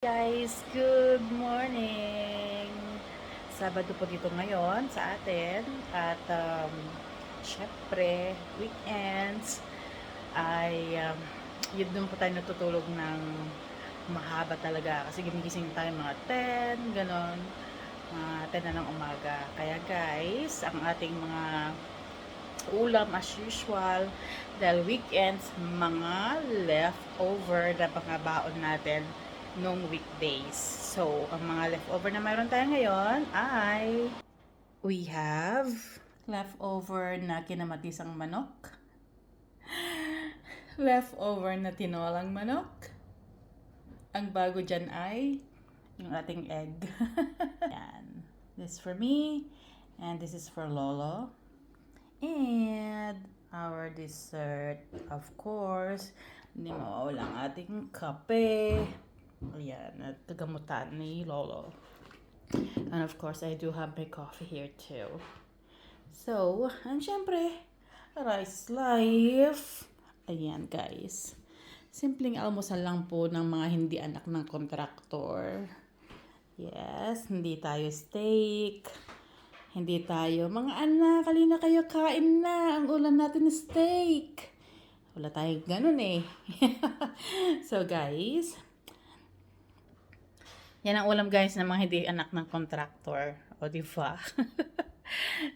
Guys, good morning! Sabado po dito ngayon sa atin at syempre, weekends ay yun doon po tayo natutulog ng mahaba talaga kasi gumigising tayo mga 10, ganon, mga 10 na ng umaga. Kaya guys, ang ating mga ulam as usual dahil weekends, mga leftover na mga baon natin nung weekdays. So, ang mga leftover na mayroon tayo ngayon ay we have leftover na kinamatisang manok, leftover na tinolang manok. Ang bago dyan ay yung ating egg. Yan. This for me and this is for Lolo. And our dessert, of course, hindi mawawala ang ating kape. Ayan, at kagamutan ni Lolo. And of course, I do have my coffee here too. So, and syempre, rice life. Ayan guys. Simpleng almusal lang po ng mga hindi anak ng kontraktor. Yes, hindi tayo steak. Hindi tayo, mga anak, kalina kayo kain na. Ang ulam natin is steak. Wala tayong ganun eh. So guys, yan ang ulam guys ng mga hindi anak ng contractor. O diba?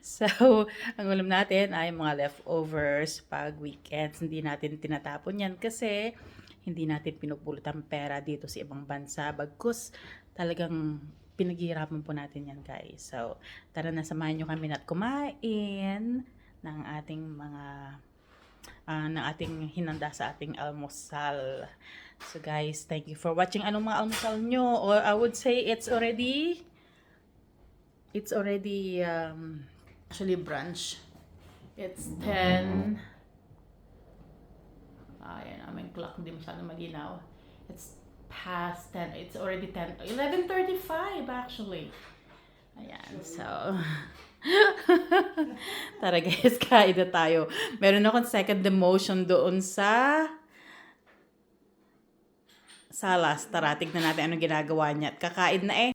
So, ang ulam natin ay mga leftovers pag weekends. Hindi natin tinatapon yan kasi hindi natin pinupulot ang pera dito sa ibang bansa. Bagkus talagang pinaghihirapan po natin yan guys. So, tara na samahan nyo kami na't kumain ng ating mga ng ating hinanda sa ating almusal. So guys, thank you for watching. Anong mga almusal nyo? Or I would say it's already actually brunch. It's 10. Ayan, aming clock hindi masyado malinaw. It's past 10. It's already 10. 11:35 actually. Ayan, so tara guys, kain na tayo. Meron akong second demotion doon sa salas. Tara, tignan natin anong ginagawa niya. At kakain na eh.